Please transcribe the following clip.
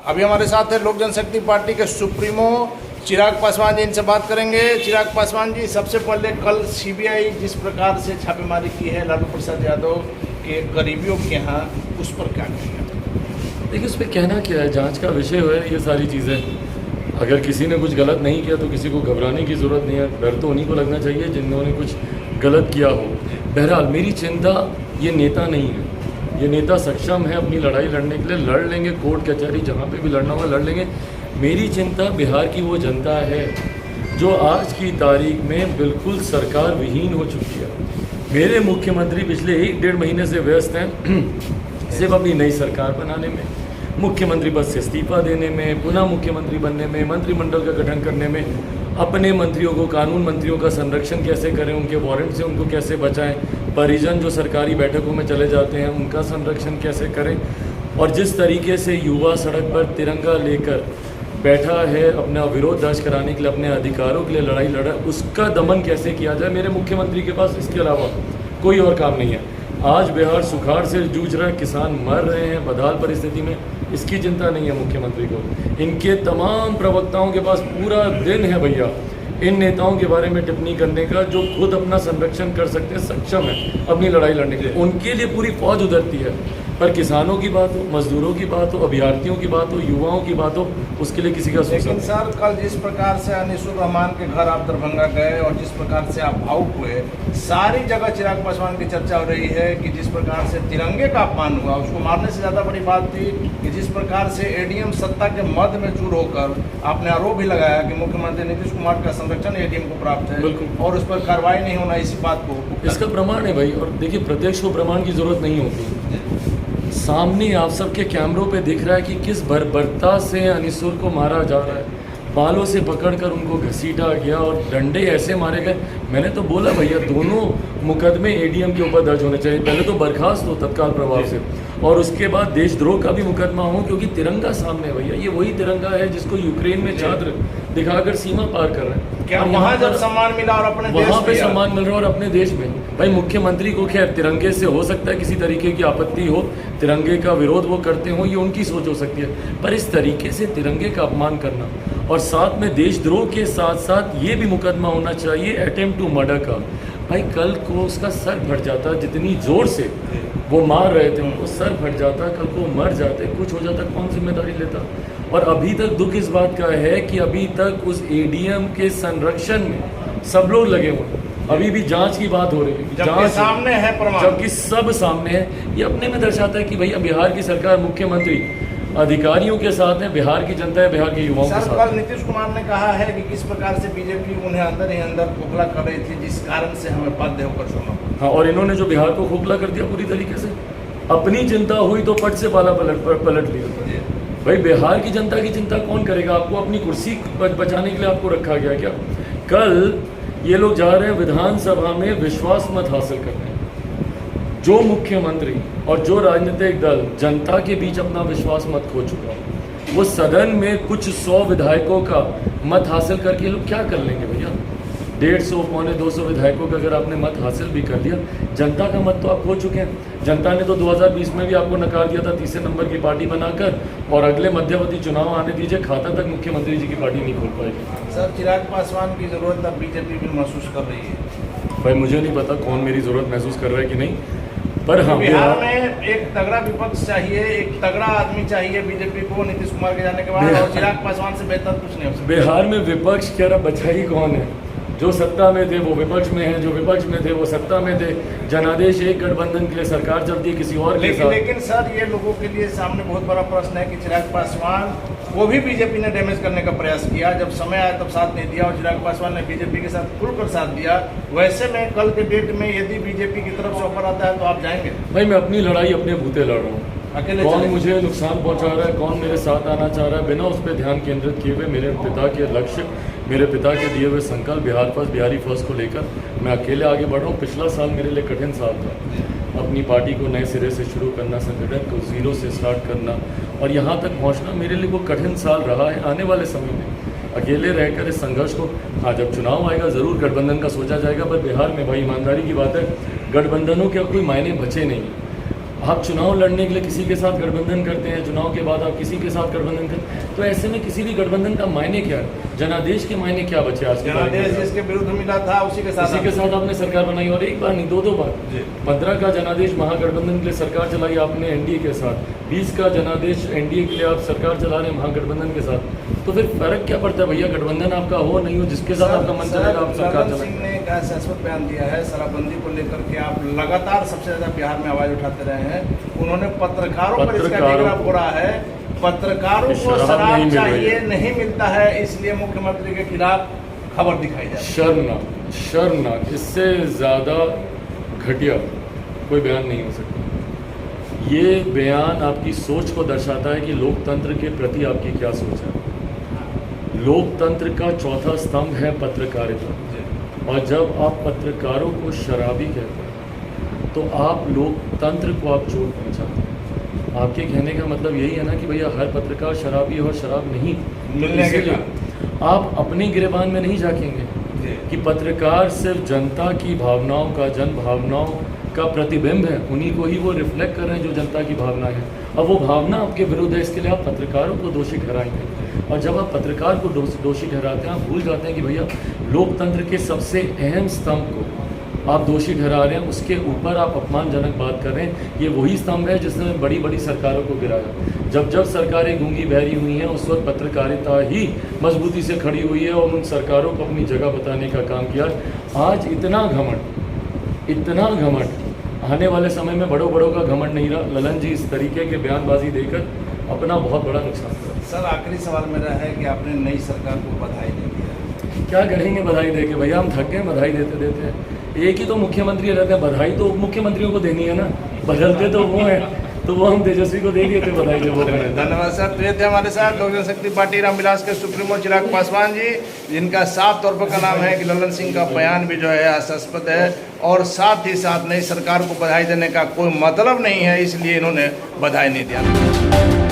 अभी हमारे साथ है लोक जनशक्ति पार्टी के सुप्रीमो चिराग पासवान जी, इनसे बात करेंगे। चिराग पासवान जी, सबसे पहले कल सीबीआई जिस प्रकार से छापेमारी की है लालू प्रसाद यादव के करीबियों के यहाँ, उस पर क्या कहेंगे? देखिए, उस पर कहना क्या है, जांच का विषय है ये सारी चीज़ें। अगर किसी ने कुछ गलत नहीं किया तो किसी को घबराने की ज़रूरत नहीं है। डर तो उन्हीं को लगना चाहिए जिन्होंने कुछ गलत किया हो। बहरहाल मेरी चिंता ये नेता नहीं है। ये नेता सक्षम है अपनी लड़ाई लड़ने के लिए, लड़ लेंगे, कोर्ट कचहरी जहाँ पे भी लड़ना होगा लड़ लेंगे। मेरी चिंता बिहार की वो जनता है जो आज की तारीख में बिल्कुल सरकार विहीन हो चुकी है। मेरे मुख्यमंत्री पिछले 1-1.5 महीने से व्यस्त हैं सिर्फ अपनी नई सरकार बनाने में, मुख्यमंत्री पद से इस्तीफा देने में, पुनः मुख्यमंत्री बनने में, मंत्रिमंडल का गठन करने में, अपने मंत्रियों को, कानून मंत्रियों का संरक्षण कैसे करें, उनके वारंट से उनको कैसे बचाएं, परिजन जो सरकारी बैठकों में चले जाते हैं उनका संरक्षण कैसे करें, और जिस तरीके से युवा सड़क पर तिरंगा लेकर बैठा है अपना विरोध दर्ज कराने के लिए, अपने अधिकारों के लिए लड़ाई लड़ा, उसका दमन कैसे किया जाए। मेरे मुख्यमंत्री के पास इसके अलावा कोई और काम नहीं है। आज बिहार सुखाड़ से जूझ रहा है, किसान मर रहे हैं बदहाल परिस्थिति में, इसकी चिंता नहीं है मुख्यमंत्री को। इनके तमाम प्रवक्ताओं के पास पूरा दिन है भैया इन नेताओं के बारे में टिप्पणी करने का जो खुद अपना संरक्षण कर सकते हैं, सक्षम है अपनी लड़ाई लड़ने के लिए। उनके लिए पूरी फौज उधरती है, पर किसानों की बात हो, मजदूरों की बात हो, अभ्यर्थियों की बात हो, युवाओं की बात हो, उसके लिए किसी का सोच। लेकिन सर, कल जिस प्रकार से अनिसुर रहमान के घर आप दरभंगा गए और जिस प्रकार से आप भावुक हुए, सारी जगह चिराग पासवान की चर्चा हो रही है कि जिस प्रकार से तिरंगे का अपमान हुआ, उसको मारने से ज़्यादा बड़ी बात थी कि जिस प्रकार से एडीएम सत्ता के मद में चूर होकर आपने आरोप भी लगाया कि मुख्यमंत्री नीतीश कुमार का संरक्षण एडीएम को प्राप्त है और उस पर कार्रवाई नहीं होना, इसी बात को इसका प्रमाण है भाई। और देखिए, प्रत्यक्ष को प्रमाण की जरूरत नहीं होती। सामने आप सबके कैमरों पे दिख रहा है कि किस बर्बरता से अनिसुर को मारा जा रहा है। बालों से पकड़कर उनको घसीटा गया और डंडे ऐसे मारे गए। मैंने तो बोला भैया दोनों मुकदमे एडीएम के ऊपर दर्ज होने चाहिए। पहले तो बर्खास्त हो तत्काल प्रभाव से, और उसके बाद देशद्रोह का भी मुकदमा हो, क्योंकि तिरंगा सामने है भैया। ये वही तिरंगा है जिसको यूक्रेन में छात्र दिखाकर सीमा पार कर रहे हैं। क्या वहाँ जब सम्मान मिला और अपने वहाँ पे सम्मान मिल रहा है और अपने देश में भाई मुख्यमंत्री को खैर तिरंगे से हो सकता है किसी तरीके की आपत्ति हो, तिरंगे का विरोध वो करते हो, ये उनकी सोच हो सकती है, पर इस तरीके से तिरंगे का अपमान करना और साथ में देशद्रोह के साथ साथ ये भी मुकदमा होना चाहिए अटेम्प्ट टू मर्डर का। भाई कल को उसका सर फट जाता, जितनी जोर से वो मार रहे थे उनको सर फट जाता, कल को मर जाते, कुछ हो जाता, कौन जिम्मेदारी लेता। और अभी तक दुख इस बात का है कि अभी तक उस एडीएम के संरक्षण में सब लोग लगे हुए हैं। अभी भी जांच की बात हो रही है, जांच सामने है प्रमाण, जबकि सब सामने है। ये अपने में दर्शाता है कि भैया बिहार की सरकार, मुख्यमंत्री अधिकारियों के साथ है, बिहार की जनता है, बिहार के युवाओं के साथ। कल नीतीश कुमार ने कहा है कि किस प्रकार से बीजेपी उन्हें अंदर ही अंदर खोखला कर रही थी, जिस कारण से हमें बाध्य होकर सुना। हाँ, और इन्होंने जो बिहार को खोखला कर दिया पूरी तरीके से। अपनी चिंता हुई तो पट से पाला पलट लिया। भाई बिहार की जनता की चिंता कौन करेगा? आपको अपनी कुर्सी बचाने के लिए आपको रखा गया क्या? कल ये लोग जा रहे हैं विधानसभा में विश्वास मत हासिल करने। जो मुख्यमंत्री और जो राजनीतिक दल जनता के बीच अपना विश्वास मत खो चुका, वो सदन में कुछ 100 विधायकों का मत हासिल करके लोग क्या कर लेंगे भैया? 150 पौने 200 विधायकों का अगर आपने मत हासिल भी कर लिया, जनता का मत तो आप खो चुके हैं। जनता ने तो 2020 में भी आपको नकार दिया था तीसरे नंबर की पार्टी बनाकर, और अगले मध्यवर्ती चुनाव आने दीजिए, खाता तक मुख्यमंत्री जी की पार्टी नहीं खोल पाएगी। सर, चिराग पासवान की जरूरत अब बीजेपी भी महसूस कर रही है। भाई मुझे नहीं पता कौन मेरी जरूरत महसूस कर रहा है कि नहीं, पर हाँ, बिहार में एक तगड़ा विपक्ष चाहिए, एक तगड़ा आदमी चाहिए बीजेपी को नीतीश कुमार के जाने के बाद, और चिराग पासवान से बेहतर कुछ नहीं हो सकता। बिहार में विपक्ष क्या रहा, बचा ही कौन है? जो सत्ता में थे वो विपक्ष में हैं, जो विपक्ष में थे वो सत्ता में थे। जनादेश एक गठबंधन के लिए सरकार चलती है किसी और के साथ। लेकिन सर, ये लोगों के लिए सामने बहुत बड़ा प्रश्न है कि चिराग पासवान को भी बीजेपी ने डैमेज करने का प्रयास किया, जब समय आया तब साथ नहीं दिया, और चिराग पासवान ने बीजेपी के साथ खुलकर साथ दिया। वैसे में कल के डेट में यदि बीजेपी की तरफ से ऑफर आता है तो आप जाएंगे? भाई मैं अपनी लड़ाई अपने बूते लड़ रहा हूँ। कौन मुझे नुकसान पहुंचा रहा है, कौन मेरे साथ आना चाह रहा है, बिना उस पर ध्यान केंद्रित किए हुए मेरे पिता के लक्ष्य, मेरे पिता के दिए हुए संकल्प बिहार फर्स्ट, बिहारी फर्स्ट को लेकर मैं अकेले आगे बढ़ रहा हूँ। पिछला साल मेरे लिए कठिन साल था। अपनी पार्टी को नए सिरे से शुरू करना, संगठन को जीरो से स्टार्ट करना और यहाँ तक पहुँचना मेरे लिए वो कठिन साल रहा है। आने वाले समय में अकेले रहकर इस संघर्ष को, हाँ जब चुनाव आएगा ज़रूर गठबंधन का सोचा जाएगा, पर बिहार में भाई ईमानदारी की बात है, गठबंधनों के कोई मायने बचे नहीं। आप चुनाव लड़ने के लिए किसी के साथ गठबंधन करते हैं, चुनाव के बाद आप किसी के साथ गठबंधन करते हैं, तो ऐसे में किसी भी गठबंधन का मायने क्या है? जनादेश के मायने क्या बचे आज के तारीख में? जनादेश जिसके विरुद्ध मिला था उसी के साथ आपने सरकार बनाई, और एक बार नहीं दो बार। 15 का जनादेश महागठबंधन के लिए सरकार चलाई आपने एनडीए के साथ, 20 का जनादेश एनडीए के लिए आप सरकार चला रहे हैं महागठबंधन के साथ। तो फिर फर्क क्या पड़ता है भैया? गठबंधन आपका हो नहीं हो, जिसके साथ आपका मन चलेगा आप सरकार ललन चलाएं। सिंह ने एक शाश्वत बयान दिया है शराबबंदी को लेकर के, आप लगातार सबसे ज्यादा बिहार में आवाज उठाते रहे हैं। उन्होंने पत्रकारों पर इसका निगरान फोड़ा है, पत्रकारों को शराब चाहिए, नहीं मिलता है, इसलिए मुख्यमंत्री के खिलाफ खबर दिखाई जाती है। शर्मनाक, इससे ज़्यादा घटिया कोई बयान नहीं हो सकता। ये बयान आपकी सोच को दर्शाता है कि लोकतंत्र के प्रति आपकी क्या सोच है। लोकतंत्र का चौथा स्तंभ है पत्रकारिता, और जब आप पत्रकारों को शराबी कहते हैं तो आप लोकतंत्र को आप चोट पहुँचाते हैं। आपके कहने का मतलब यही है ना कि भैया हर पत्रकार शराबी है और शराब नहीं मिलने के लिए आप अपने गिरेबान में नहीं झाँकेंगे कि पत्रकार सिर्फ जनता की भावनाओं का, जन भावनाओं का प्रतिबिंब है, उन्हीं को ही वो रिफ्लेक्ट कर रहे हैं जो जनता की भावना है। अब वो भावना आपके विरुद्ध है, इसके लिए आप पत्रकारों को दोषी ठहराएंगे, और जब आप पत्रकार को दोषी ठहराते हैं आप भूल जाते हैं कि भैया लोकतंत्र के सबसे अहम स्तंभ को आप दोषी ठहरा रहे हैं, उसके ऊपर आप अपमानजनक बात कर रहे हैं। ये वही स्तंभ है जिसने बड़ी बड़ी सरकारों को गिराया। जब जब सरकारें गूंगी बहरी हुई हैं उस वक्त पत्रकारिता ही मजबूती से खड़ी हुई है और उन सरकारों को अपनी जगह बताने का काम किया। आज इतना घमंड आने वाले समय में बड़ों का घमंड नहीं रहा। ललन जी इस तरीके के बयानबाजी देकर अपना बहुत बड़ा नुकसान कर। सर आखिरी सवाल मेरा है कि आपने नई सरकार को बधाई नहीं दिया, क्या करेंगे बधाई दे के? भैया हम थक गए बधाई देते देते। एक ही तो मुख्यमंत्री रहते हैं, बधाई तो उप मुख्यमंत्रियों को देनी है ना, बदलते तो वो हैं, तो वो हम तेजस्वी को दे दिए थे बधाई जब वो करें। धन्यवाद सर। तो ये थे हमारे साथ लोक जनशक्ति पार्टी रामविलास के सुप्रीमो चिराग पासवान जी, जिनका साफ तौर पर नाम है कि ललन सिंह का बयान भी जो है हास्यास्पद है, और साथ ही साथ नई सरकार को बधाई देने का कोई मतलब नहीं है, इसलिए इन्होंने बधाई नहीं दिया।